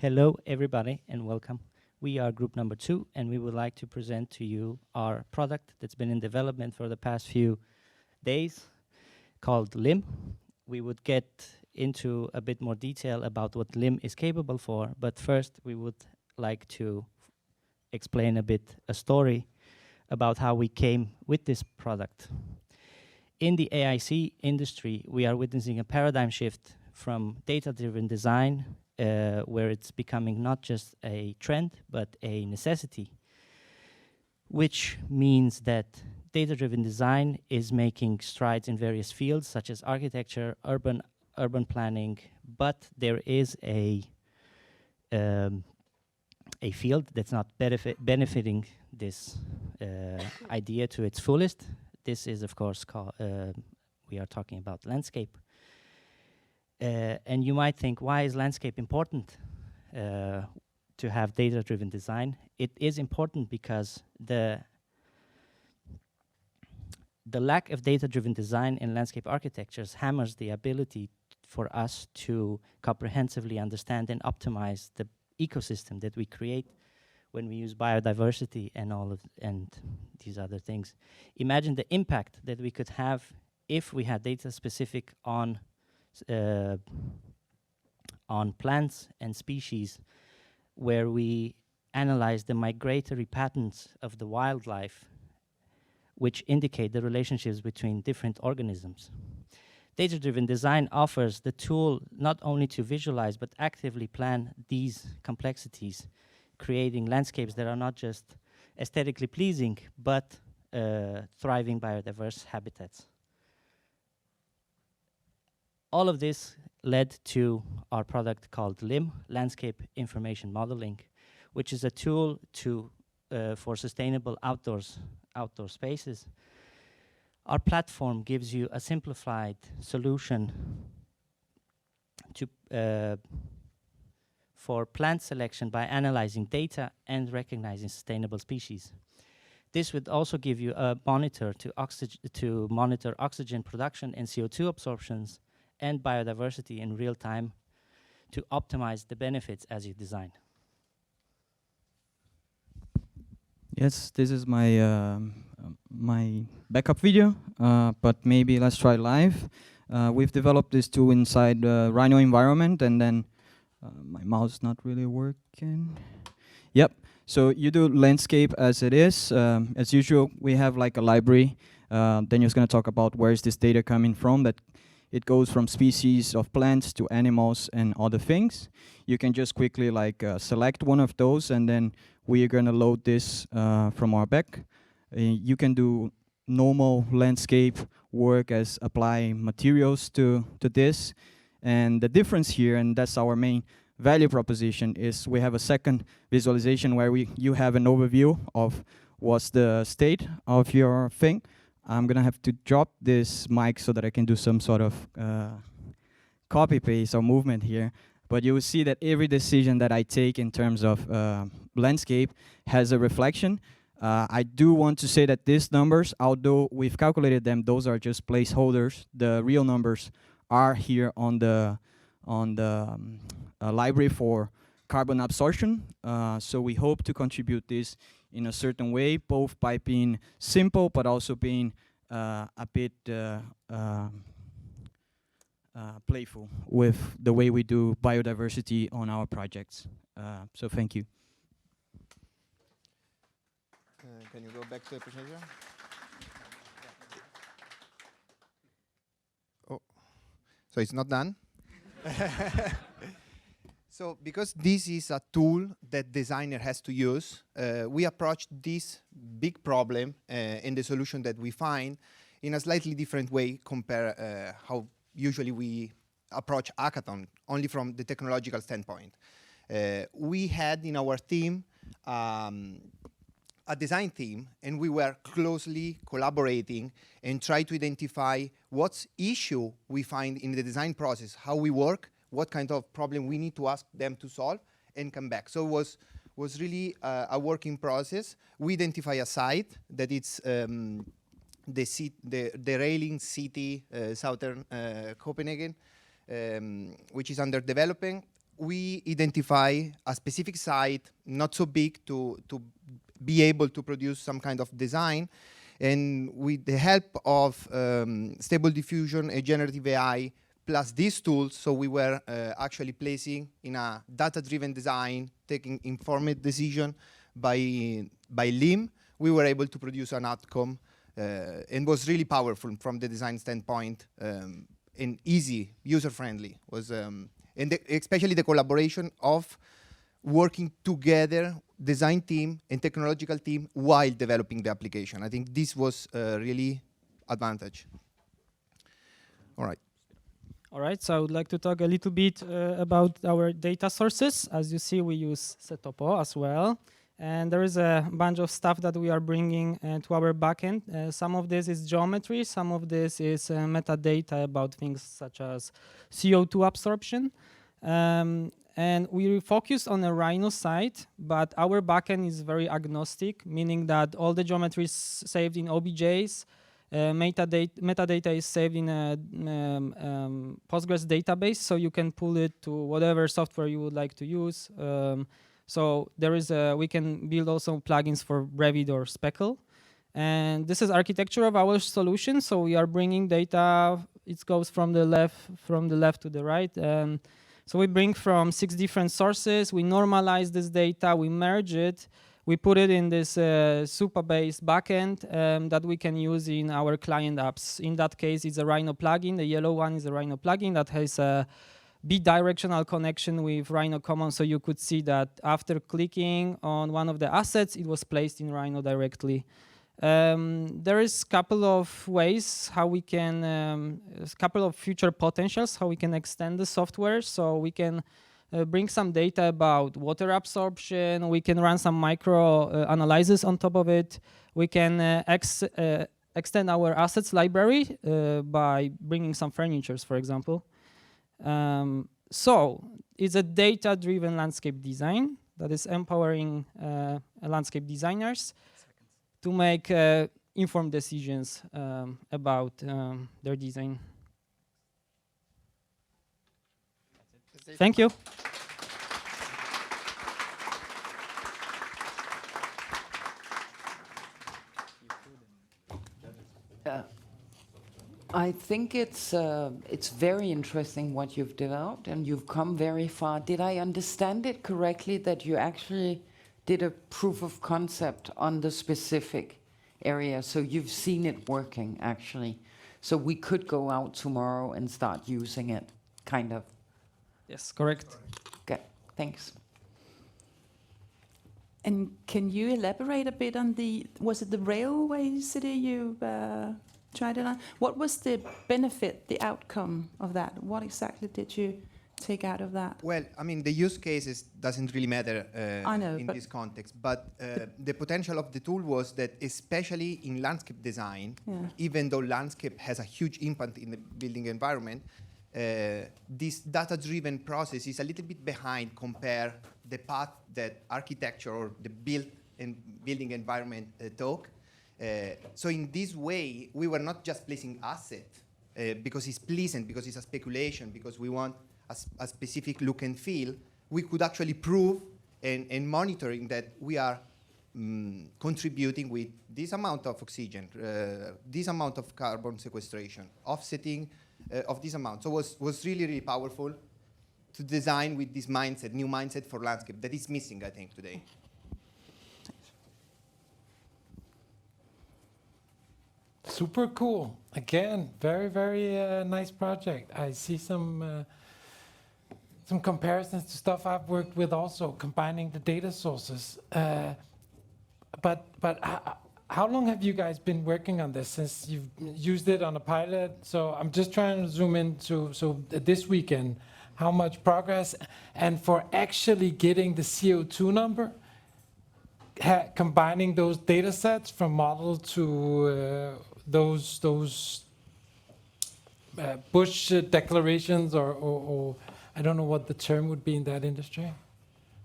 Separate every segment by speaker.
Speaker 1: Hello, everybody, and welcome. We are group number 2, and we would like to present to you our product that's been in development for the past few days called LIM. We would get into a bit more detail about what LIM is capable for, but first we would like to explain a bit a story about how we came with this product. In the AIC industry, we are witnessing a paradigm shift from data-driven design, where it's becoming not just a trend, but a necessity, which means that data-driven design is making strides in various fields, such as architecture, urban planning, but there is a field that's not benefiting this idea to its fullest. This is, of course, we are talking about landscape. And you might think, why is landscape important to have data-driven design? It is important because the lack of data-driven design in landscape architectures hammers the ability for us to comprehensively understand and optimize the ecosystem that we create when we use biodiversity and these other things. Imagine the impact that we could have if we had data specific on plants and species, where we analyze the migratory patterns of the wildlife, which indicate the relationships between different organisms. Data-driven design offers the tool not only to visualize, but actively plan these complexities, creating landscapes that are not just aesthetically pleasing, but thriving biodiverse habitats. All of this led to our product called LIM, Landscape Information Modeling, which is a tool for sustainable outdoor spaces. Our platform gives you a simplified solution for plant selection by analyzing data and recognizing sustainable species. This would also give you a monitor to monitor oxygen production and CO2 absorptions and biodiversity in real time to optimize the benefits as you design.
Speaker 2: Yes, this is my my backup video, but maybe let's try live. We've developed this tool inside the Rhino environment, and then my mouse not really working. Yep. So you do landscape as it is. As usual, we have like a library. Daniel's going to talk about where is this data coming from. That it goes from species of plants to animals and other things. You can just quickly like select one of those, and then we are going to load this from our back. You can do normal landscape work as apply materials to this. And the difference here, and that's our main value proposition, is we have a second visualization where you have an overview of what's the state of your thing. I'm gonna have to drop this mic so that I can do some sort of copy paste or movement here. But you will see that every decision that I take in terms of landscape has a reflection. I do want to say that these numbers, although we've calculated them, those are just placeholders. The real numbers are here on the library for carbon absorption. So we hope to contribute this in a certain way, both by being simple, but also being a bit playful with the way we do biodiversity on our projects. So thank you.
Speaker 3: Can you go back to the presentation? Oh, so it's not done? So because this is a tool that designer has to use, we approach this big problem and the solution that we find in a slightly different way compared how usually we approach Hackathon, only from the technological standpoint. We had in our team a design team, and we were closely collaborating and try to identify what's issue we find in the design process, how we work, what kind of problem we need to ask them to solve, and come back. So it was really a working process. We identify a site that it's the railing city, southern Copenhagen, which is under developing. we identify a specific site, not so big to be able to produce some kind of design. And with the help of Stable Diffusion and generative AI, plus these tools, so we were actually placing in a data-driven design, taking informed decision by LIM, we were able to produce an outcome and was really powerful from the design standpoint, and easy, user-friendly. Was and especially the collaboration of working together, design team and technological team, while developing the application. I think this was really advantage. All right.
Speaker 4: All right, so I would like to talk a little bit about our data sources. As you see, we use Setopo as well. And there is a bunch of stuff that we are bringing to our backend. Some of this is geometry, some of this is metadata about things such as CO2 absorption. And we focus on a Rhino site, but our backend is very agnostic, meaning that all the geometry is saved in OBJs. Metadata is saved in a Postgres database, so you can pull it to whatever software you would like to use. So there is we can build also plugins for Revit or Speckle. And this is architecture of our solution. So we are bringing data. It goes from the left to the right. So we bring from 6 different sources. We normalize this data. We merge it. We put it in this Supabase backend that we can use in our client apps. In that case, it's a Rhino plugin. The yellow one is a Rhino plugin that has a bidirectional connection with Rhino Commons. So you could see that after clicking on one of the assets, it was placed in Rhino directly. There is a couple of ways how we can, a couple of future potentials, how we can extend the software. So we can bring some data about water absorption. We can run some micro analysis on top of it. We can extend our assets library by bringing some furnitures, for example. So it's a data-driven landscape design that is empowering landscape designers to make informed decisions about their design. Thank you.
Speaker 5: I think it's very interesting what you've developed, and you've come very far. Did I understand it correctly that you actually did a proof of concept on the specific area? So you've seen it working, actually. So we could go out tomorrow and start using it, kind of.
Speaker 4: Yes, correct.
Speaker 5: Okay, thanks.
Speaker 6: And can you elaborate a bit on was it the railway city you tried it on? What was the benefit, the outcome of that? What exactly did you take out of that?
Speaker 3: Well, I mean, the use cases doesn't really matter
Speaker 6: I know,
Speaker 3: in this context, but the potential of the tool was that, especially in landscape design, even though landscape has a huge impact in the building environment, this data-driven process is a little bit behind compare the path that architecture or the building environment took. So in this way, we were not just placing asset because it's pleasant, because it's a speculation, because we want a specific look and feel. We could actually prove and monitoring that we are contributing with this amount of oxygen, this amount of carbon sequestration, offsetting of this amount. So it was really, really powerful to design with this mindset, new mindset for landscape that is missing, I think, today.
Speaker 7: Super cool. Again, very, very nice project. I see some comparisons to stuff I've worked with also, combining the data sources. But how long have you guys been working on this since you've used it on a pilot? So I'm just trying to zoom into this weekend, how much progress, and for actually getting the CO2 number, combining those data sets from model to those Bush declarations, or I don't know what the term would be in that industry.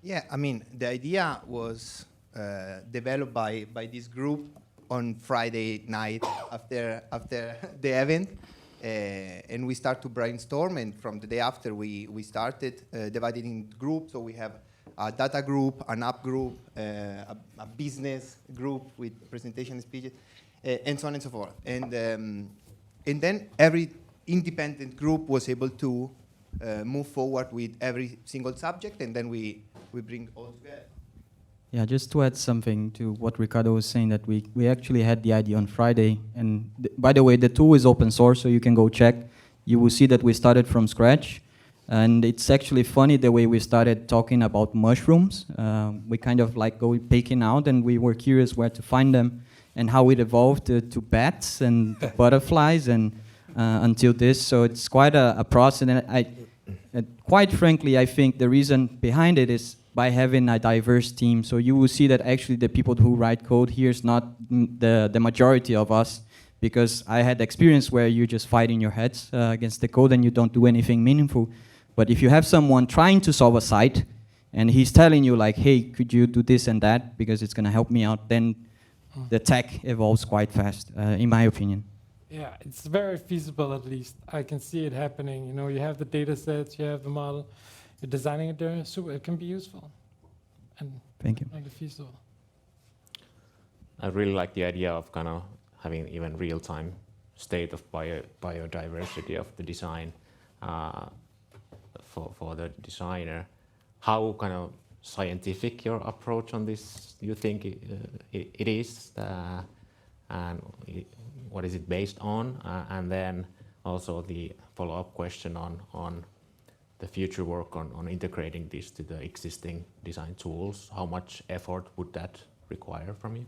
Speaker 3: Yeah, I mean, the idea was developed by this group on Friday night after the event. And we start to brainstorm, and from the day after we started divided in groups. So we have a data group, an app group, a business group with presentation speeches, and so on and so forth. And then every independent group was able to move forward with every single subject, and then we bring all together.
Speaker 2: Yeah, just to add something to what Ricardo was saying, that we actually had the idea on Friday. And by the way, the tool is open source, so you can go check. You will see that we started from scratch. And it's actually funny the way we started talking about mushrooms. We kind of like go picking out, and we were curious where to find them and how it evolved to bats and butterflies and until this. So it's quite a process. And quite frankly, I think the reason behind it is by having a diverse team. So you will see that actually the people who write code here is not the majority of us, because I had experience where you just fight in your heads against the code and you don't do anything meaningful. But if you have someone trying to solve a site and he's telling you like, hey, could you do this and that because it's gonna help me out, then the tech evolves quite fast, in my opinion.
Speaker 7: Yeah, it's very feasible at least. I can see it happening. You know, you have the data sets, you have the model, you're designing it there, so it can be useful and
Speaker 2: Thank you.
Speaker 7: really feasible.
Speaker 8: I really like the idea of kind of having even real-time state of biodiversity of the design for the designer. How kind of scientific your approach on this you think it is, and what is it based on? And then also the follow-up question on the future work on integrating this to the existing design tools. How much effort would that require from you?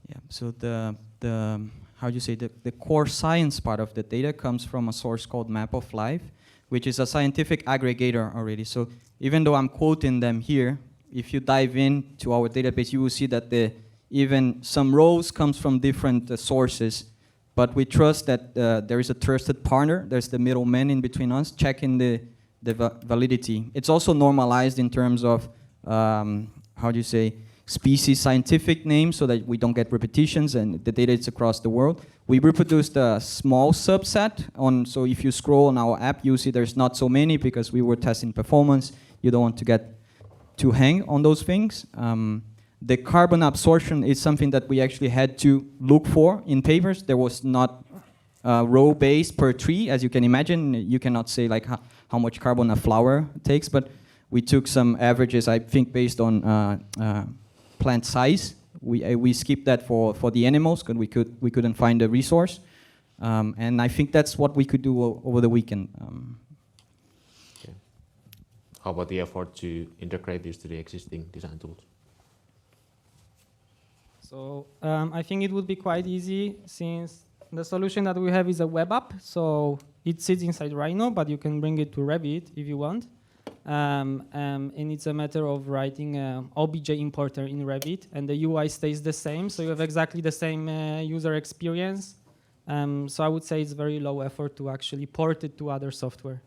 Speaker 2: Yeah, so how do you say, the core science part of the data comes from a source called Map of Life, which is a scientific aggregator already. So even though I'm quoting them here, if you dive into our database, you will see that even some rows comes from different sources, but we trust that there is a trusted partner, there's the middleman in between us, checking the validity. It's also normalized in terms of, how do you say, species scientific names so that we don't get repetitions, and the data is across the world. We reproduced a small subset so if you scroll on our app, you see there's not so many because we were testing performance. You don't want to get too hang on those things. The carbon absorption is something that we actually had to look for in papers. There was not row-based per tree, as you can imagine. You cannot say like how much carbon a flower takes, but we took some averages, I think, based on plant size. We skipped that for the animals because we couldn't find a resource, and I think that's what we could do over the weekend.
Speaker 8: Okay. How about the effort to integrate this to the existing design tools?
Speaker 4: So I think it would be quite easy, since the solution that we have is a web app. So it sits inside Rhino, but you can bring it to Revit if you want. And it's a matter of writing an OBJ importer in Revit, and the UI stays the same, so you have exactly the same user experience. So I would say it's very low effort to actually port it to other software.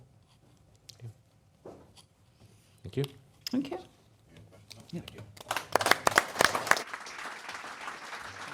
Speaker 8: Thank you.
Speaker 6: Thank you.
Speaker 2: Yeah.